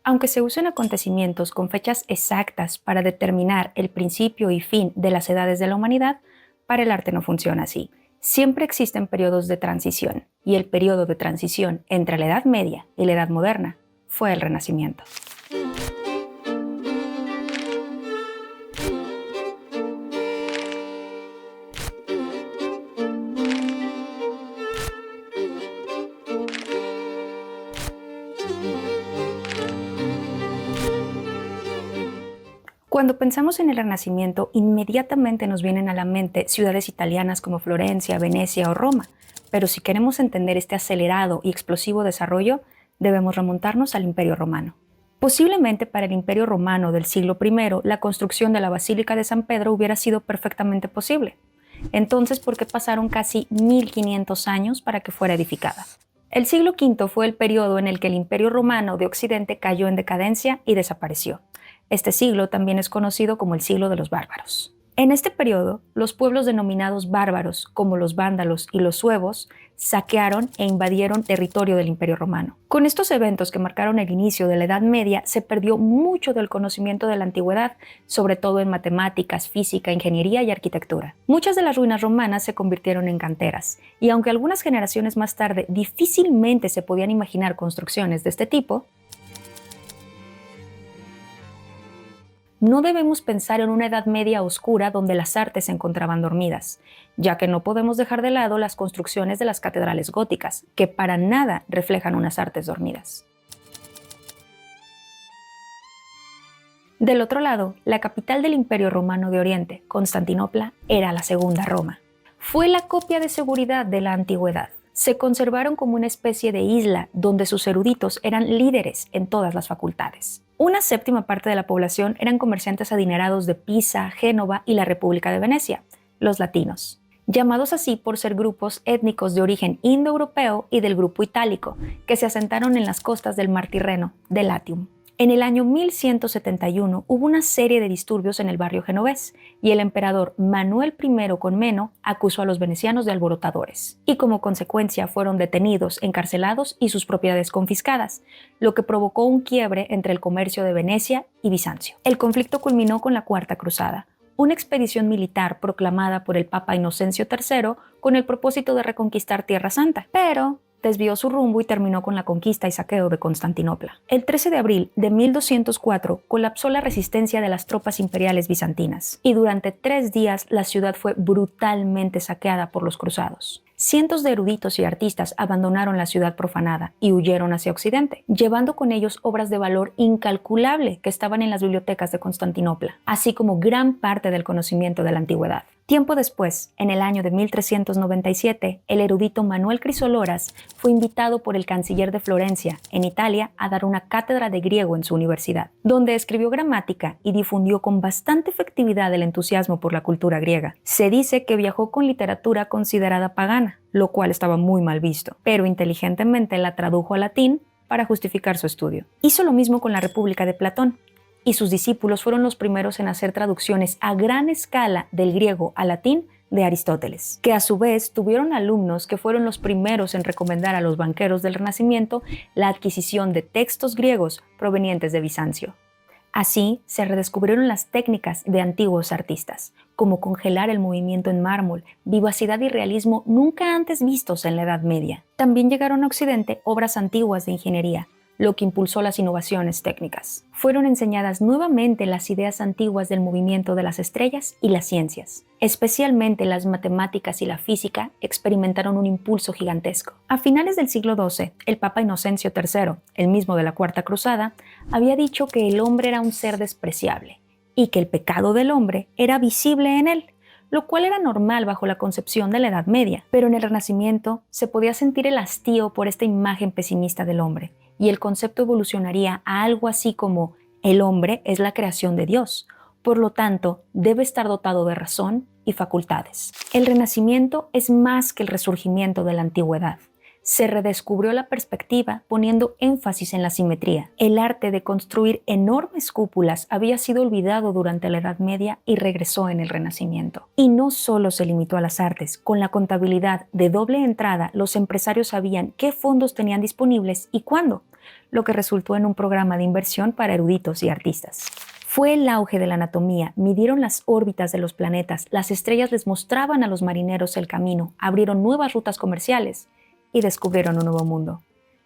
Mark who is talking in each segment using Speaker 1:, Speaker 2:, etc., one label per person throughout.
Speaker 1: Aunque se usen acontecimientos con fechas exactas para determinar el principio y fin de las edades de la humanidad, para el arte no funciona así. Siempre existen periodos de transición, y el periodo de transición entre la Edad Media y la Edad Moderna fue el Renacimiento. Cuando pensamos en el Renacimiento, inmediatamente nos vienen a la mente ciudades italianas como Florencia, Venecia o Roma, pero si queremos entender este acelerado y explosivo desarrollo, debemos remontarnos al Imperio Romano. Posiblemente para el Imperio Romano del siglo I, la construcción de la Basílica de San Pedro hubiera sido perfectamente posible. Entonces, ¿por qué pasaron casi 1500 años para que fuera edificada? El siglo V fue el periodo en el que el Imperio Romano de Occidente cayó en decadencia y desapareció. Este siglo también es conocido como el siglo de los bárbaros. En este periodo, los pueblos denominados bárbaros, como los vándalos y los suevos, saquearon e invadieron territorio del Imperio Romano. Con estos eventos que marcaron el inicio de la Edad Media, se perdió mucho del conocimiento de la antigüedad, sobre todo en matemáticas, física, ingeniería y arquitectura. Muchas de las ruinas romanas se convirtieron en canteras, y aunque algunas generaciones más tarde difícilmente se podían imaginar construcciones de este tipo, no debemos pensar en una Edad Media oscura donde las artes se encontraban dormidas, ya que no podemos dejar de lado las construcciones de las catedrales góticas, que para nada reflejan unas artes dormidas. Del otro lado, la capital del Imperio Romano de Oriente, Constantinopla, era la Segunda Roma. Fue la copia de seguridad de la antigüedad. Se conservaron como una especie de isla donde sus eruditos eran líderes en todas las facultades. Una séptima parte de la población eran comerciantes adinerados de Pisa, Génova y la República de Venecia, los latinos, llamados así por ser grupos étnicos de origen indoeuropeo y del grupo itálico, que se asentaron en las costas del mar Tirreno, de Latium. En el año 1171 hubo una serie de disturbios en el barrio genovés y el emperador Manuel I Comneno acusó a los venecianos de alborotadores y como consecuencia fueron detenidos, encarcelados y sus propiedades confiscadas, lo que provocó un quiebre entre el comercio de Venecia y Bizancio. El conflicto culminó con la Cuarta Cruzada, una expedición militar proclamada por el Papa Inocencio III con el propósito de reconquistar Tierra Santa, pero desvió su rumbo y terminó con la conquista y saqueo de Constantinopla. El 13 de abril de 1204 colapsó la resistencia de las tropas imperiales bizantinas y durante 3 días la ciudad fue brutalmente saqueada por los cruzados. Cientos de eruditos y artistas abandonaron la ciudad profanada y huyeron hacia Occidente, llevando con ellos obras de valor incalculable que estaban en las bibliotecas de Constantinopla, así como gran parte del conocimiento de la antigüedad. Tiempo después, en el año de 1397, el erudito Manuel Crisoloras fue invitado por el canciller de Florencia, en Italia, a dar una cátedra de griego en su universidad, donde escribió gramática y difundió con bastante efectividad el entusiasmo por la cultura griega. Se dice que viajó con literatura considerada pagana, lo cual estaba muy mal visto, pero inteligentemente la tradujo al latín para justificar su estudio. Hizo lo mismo con la República de Platón, y sus discípulos fueron los primeros en hacer traducciones a gran escala del griego al latín de Aristóteles, que a su vez tuvieron alumnos que fueron los primeros en recomendar a los banqueros del Renacimiento la adquisición de textos griegos provenientes de Bizancio. Así se redescubrieron las técnicas de antiguos artistas, como congelar el movimiento en mármol, vivacidad y realismo nunca antes vistos en la Edad Media. También llegaron a Occidente obras antiguas de ingeniería, lo que impulsó las innovaciones técnicas. Fueron enseñadas nuevamente las ideas antiguas del movimiento de las estrellas y las ciencias. Especialmente las matemáticas y la física experimentaron un impulso gigantesco. A finales del siglo XII, el Papa Inocencio III, el mismo de la Cuarta Cruzada, había dicho que el hombre era un ser despreciable y que el pecado del hombre era visible en él, lo cual era normal bajo la concepción de la Edad Media. Pero en el Renacimiento se podía sentir el hastío por esta imagen pesimista del hombre, y el concepto evolucionaría a algo así como el hombre es la creación de Dios, por lo tanto debe estar dotado de razón y facultades. El Renacimiento es más que el resurgimiento de la antigüedad. Se redescubrió la perspectiva poniendo énfasis en la simetría. El arte de construir enormes cúpulas había sido olvidado durante la Edad Media y regresó en el Renacimiento. Y no solo se limitó a las artes. Con la contabilidad de doble entrada, los empresarios sabían qué fondos tenían disponibles y cuándo, lo que resultó en un programa de inversión para eruditos y artistas. Fue el auge de la anatomía, midieron las órbitas de los planetas, las estrellas les mostraban a los marineros el camino, abrieron nuevas rutas comerciales y descubrieron un nuevo mundo.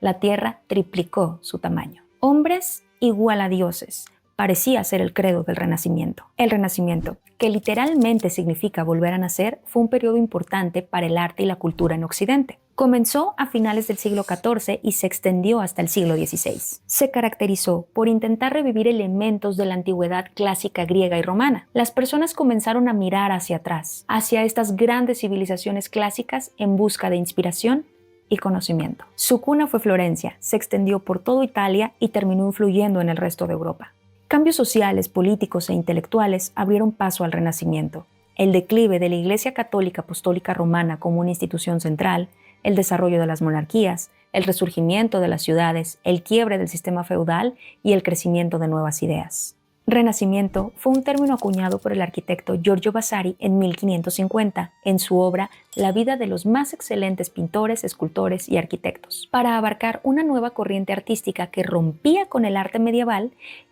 Speaker 1: La Tierra triplicó su tamaño. Hombres igual a dioses, parecía ser el credo del Renacimiento. El Renacimiento, que literalmente significa volver a nacer, fue un periodo importante para el arte y la cultura en Occidente. Comenzó a finales del siglo XIV y se extendió hasta el siglo XVI. Se caracterizó por intentar revivir elementos de la antigüedad clásica griega y romana. Las personas comenzaron a mirar hacia atrás, hacia estas grandes civilizaciones clásicas en busca de inspiración y conocimiento. Su cuna fue Florencia, se extendió por toda Italia y terminó influyendo en el resto de Europa. Cambios sociales, políticos e intelectuales abrieron paso al Renacimiento. El declive de la Iglesia Católica Apostólica Romana como una institución central, el desarrollo de las monarquías, el resurgimiento de las ciudades, el quiebre del sistema feudal y el crecimiento de nuevas ideas. Renacimiento fue un término acuñado por el arquitecto Giorgio Vasari en 1550 en su obra La vida de los más excelentes pintores, escultores y arquitectos, para abarcar una nueva corriente artística que rompía con el arte medieval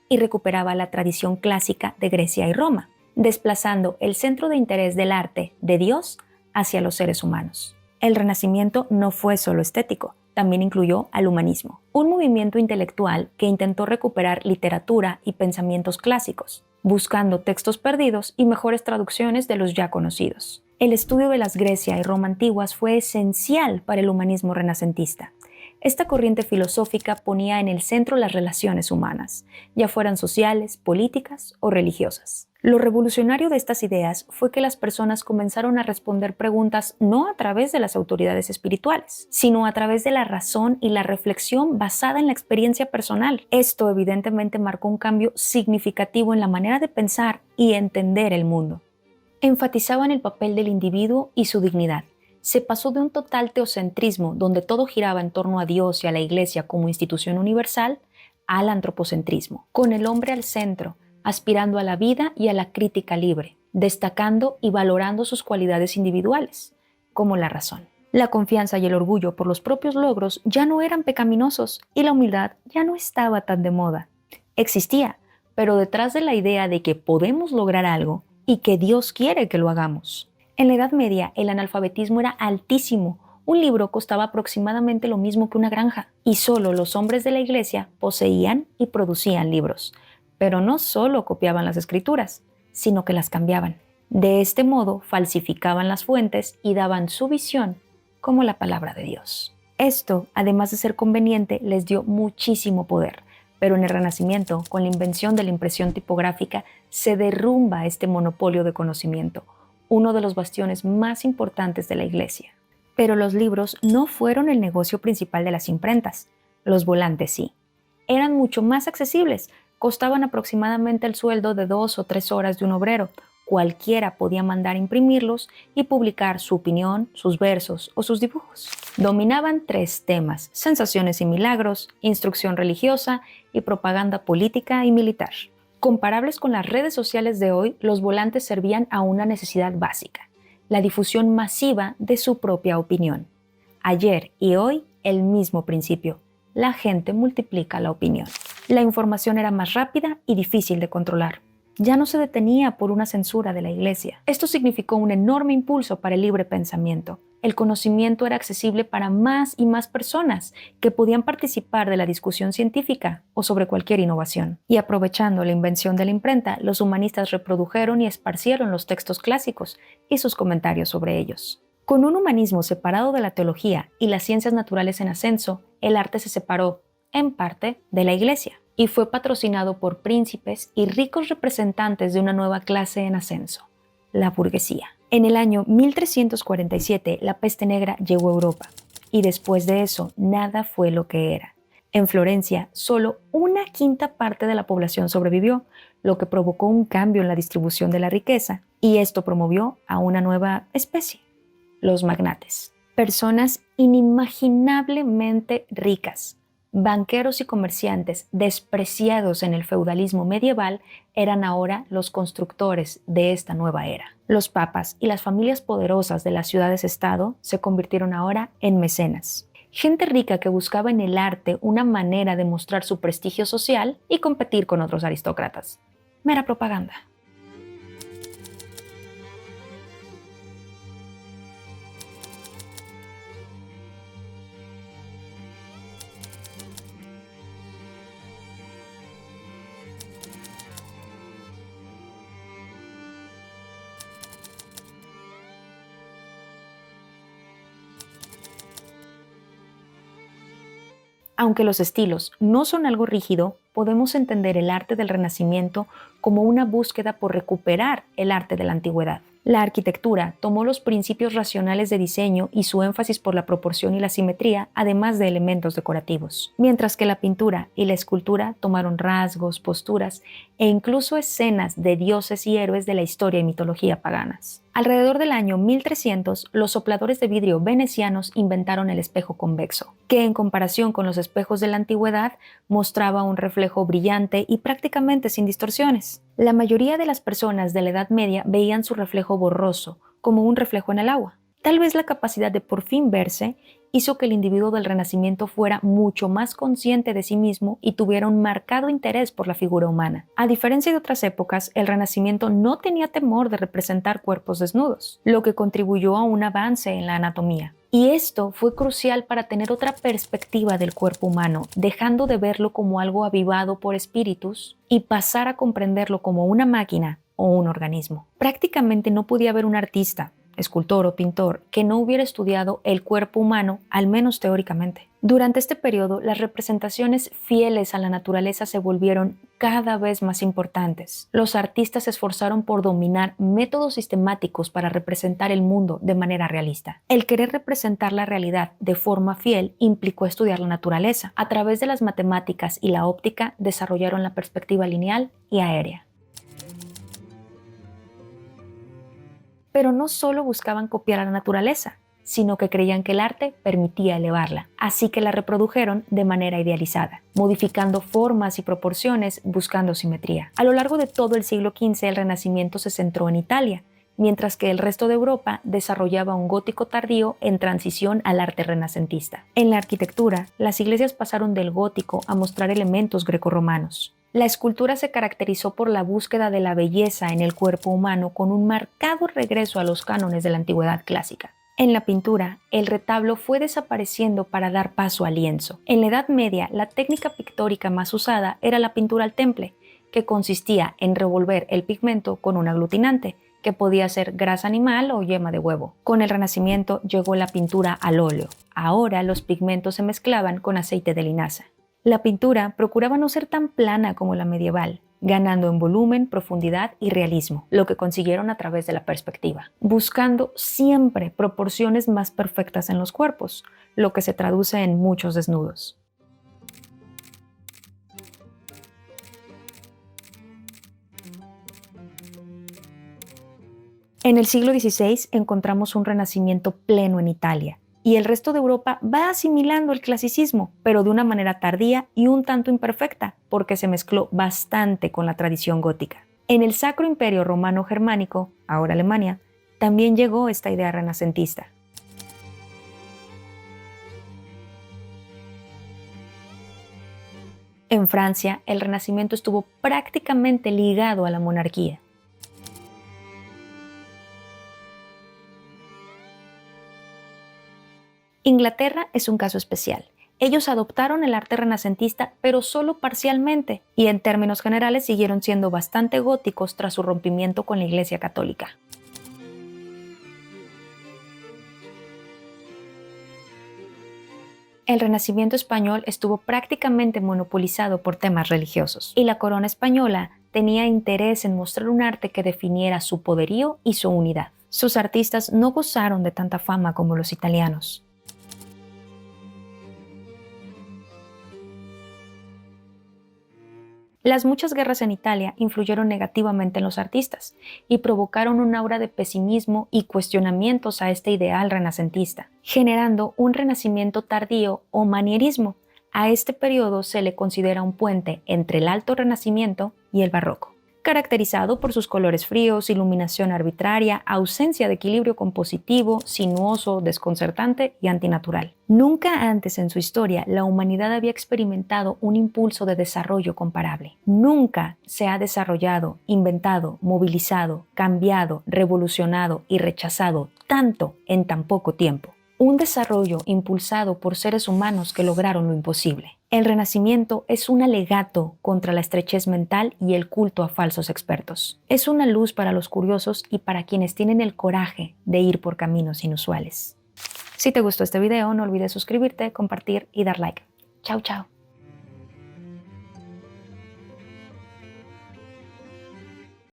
Speaker 1: y recuperaba la tradición clásica de Grecia y Roma, desplazando el centro de interés del arte de Dios hacia los seres humanos. El Renacimiento no fue solo estético, también incluyó al humanismo, un movimiento intelectual que intentó recuperar literatura y pensamientos clásicos, buscando textos perdidos y mejores traducciones de los ya conocidos. El estudio de las Grecia y Roma antiguas fue esencial para el humanismo renacentista. Esta corriente filosófica ponía en el centro las relaciones humanas, ya fueran sociales, políticas o religiosas. Lo revolucionario de estas ideas fue que las personas comenzaron a responder preguntas no a través de las autoridades espirituales, sino a través de la razón y la reflexión basada en la experiencia personal. Esto evidentemente marcó un cambio significativo en la manera de pensar y entender el mundo. Enfatizaban el papel del individuo y su dignidad. Se pasó de un total teocentrismo, donde todo giraba en torno a Dios y a la Iglesia como institución universal, al antropocentrismo, con el hombre al centro, aspirando a la vida y a la crítica libre, destacando y valorando sus cualidades individuales, como la razón. La confianza y el orgullo por los propios logros ya no eran pecaminosos y la humildad ya no estaba tan de moda. Existía, pero detrás de la idea de que podemos lograr algo y que Dios quiere que lo hagamos. En la Edad Media, el analfabetismo era altísimo. Un libro costaba aproximadamente lo mismo que una granja, y solo los hombres de la Iglesia poseían y producían libros. Pero no solo copiaban las escrituras, sino que las cambiaban. De este modo, falsificaban las fuentes y daban su visión como la palabra de Dios. Esto, además de ser conveniente, les dio muchísimo poder. Pero en el Renacimiento, con la invención de la impresión tipográfica, se derrumba este monopolio de conocimiento, uno de los bastiones más importantes de la Iglesia. Pero los libros no fueron el negocio principal de las imprentas. Los volantes sí. Eran mucho más accesibles. Costaban aproximadamente el sueldo de 2 o 3 horas de un obrero. Cualquiera podía mandar imprimirlos y publicar su opinión, sus versos o sus dibujos. Dominaban 3 temas: sensaciones y milagros, instrucción religiosa y propaganda política y militar. Comparables con las redes sociales de hoy, los volantes servían a una necesidad básica: la difusión masiva de su propia opinión. Ayer y hoy, el mismo principio. La gente multiplica la opinión. La información era más rápida y difícil de controlar. Ya no se detenía por una censura de la Iglesia. Esto significó un enorme impulso para el libre pensamiento. El conocimiento era accesible para más y más personas que podían participar de la discusión científica o sobre cualquier innovación. Y aprovechando la invención de la imprenta, los humanistas reprodujeron y esparcieron los textos clásicos y sus comentarios sobre ellos. Con un humanismo separado de la teología y las ciencias naturales en ascenso, el arte se separó, en parte, de la Iglesia y fue patrocinado por príncipes y ricos representantes de una nueva clase en ascenso: la burguesía. En el año 1347, la peste negra llegó a Europa y después de eso, nada fue lo que era. En Florencia, solo 1/5 parte de la población sobrevivió, lo que provocó un cambio en la distribución de la riqueza, y esto promovió a una nueva especie: los magnates. Personas inimaginablemente ricas, banqueros y comerciantes despreciados en el feudalismo medieval, eran ahora los constructores de esta nueva era. Los papas y las familias poderosas de las ciudades-estado se convirtieron ahora en mecenas. gente rica que buscaba en el arte una manera de mostrar su prestigio social y competir con otros aristócratas. Mera propaganda. Aunque los estilos no son algo rígido, podemos entender el arte del Renacimiento como una búsqueda por recuperar el arte de la antigüedad. La arquitectura tomó los principios racionales de diseño y su énfasis por la proporción y la simetría, además de elementos decorativos, mientras que la pintura y la escultura tomaron rasgos, posturas e incluso escenas de dioses y héroes de la historia y mitología paganas. Alrededor del año 1300, los sopladores de vidrio venecianos inventaron el espejo convexo, que en comparación con los espejos de la antigüedad mostraba un reflejo brillante y prácticamente sin distorsiones. La mayoría de las personas de la Edad Media veían su reflejo borroso, como un reflejo en el agua. Tal vez la capacidad de por fin verse hizo que el individuo del Renacimiento fuera mucho más consciente de sí mismo y tuviera un marcado interés por la figura humana. A diferencia de otras épocas, el Renacimiento no tenía temor de representar cuerpos desnudos, lo que contribuyó a un avance en la anatomía. Y esto fue crucial para tener otra perspectiva del cuerpo humano, dejando de verlo como algo avivado por espíritus y pasar a comprenderlo como una máquina o un organismo. Prácticamente no podía haber un artista, escultor o pintor que no hubiera estudiado el cuerpo humano, al menos teóricamente. Durante este periodo, las representaciones fieles a la naturaleza se volvieron cada vez más importantes. Los artistas se esforzaron por dominar métodos sistemáticos para representar el mundo de manera realista. El querer representar la realidad de forma fiel implicó estudiar la naturaleza. A través de las matemáticas y la óptica desarrollaron la perspectiva lineal y aérea. Pero no solo buscaban copiar a la naturaleza, sino que creían que el arte permitía elevarla, así que la reprodujeron de manera idealizada, modificando formas y proporciones buscando simetría. A lo largo de todo el siglo XV, el Renacimiento se centró en Italia, mientras que el resto de Europa desarrollaba un gótico tardío en transición al arte renacentista. En la arquitectura, las iglesias pasaron del gótico a mostrar elementos grecorromanos. La escultura se caracterizó por la búsqueda de la belleza en el cuerpo humano con un marcado regreso a los cánones de la antigüedad clásica. En la pintura, el retablo fue desapareciendo para dar paso al lienzo. En la Edad Media, la técnica pictórica más usada era la pintura al temple, que consistía en revolver el pigmento con un aglutinante, que podía ser grasa animal o yema de huevo. Con el Renacimiento llegó la pintura al óleo. Ahora los pigmentos se mezclaban con aceite de linaza. La pintura procuraba no ser tan plana como la medieval, ganando en volumen, profundidad y realismo, lo que consiguieron a través de la perspectiva, buscando siempre proporciones más perfectas en los cuerpos, lo que se traduce en muchos desnudos. En el siglo XVI encontramos un renacimiento pleno en Italia, y el resto de Europa va asimilando el clasicismo, pero de una manera tardía y un tanto imperfecta, porque se mezcló bastante con la tradición gótica. En el Sacro Imperio Romano Germánico, ahora Alemania, también llegó esta idea renacentista. En Francia, el Renacimiento estuvo prácticamente ligado a la monarquía. Inglaterra es un caso especial. Ellos adoptaron el arte renacentista, pero solo parcialmente, y en términos generales siguieron siendo bastante góticos tras su rompimiento con la Iglesia Católica. El Renacimiento español estuvo prácticamente monopolizado por temas religiosos, y la corona española tenía interés en mostrar un arte que definiera su poderío y su unidad. Sus artistas no gozaron de tanta fama como los italianos. Las muchas guerras en Italia influyeron negativamente en los artistas y provocaron un aura de pesimismo y cuestionamientos a este ideal renacentista, generando un renacimiento tardío o manierismo. A este periodo se le considera un puente entre el Alto Renacimiento y el Barroco. caracterizado por sus colores fríos, iluminación arbitraria, ausencia de equilibrio compositivo, sinuoso, desconcertante y antinatural. Nunca antes en su historia la humanidad había experimentado un impulso de desarrollo comparable. Nunca se ha desarrollado, inventado, movilizado, cambiado, revolucionado y rechazado tanto en tan poco tiempo. Un desarrollo impulsado por seres humanos que lograron lo imposible. El Renacimiento es un alegato contra la estrechez mental y el culto a falsos expertos. Es una luz para los curiosos y para quienes tienen el coraje de ir por caminos inusuales. Si te gustó este video, no olvides suscribirte, compartir y dar like. Chao, chao.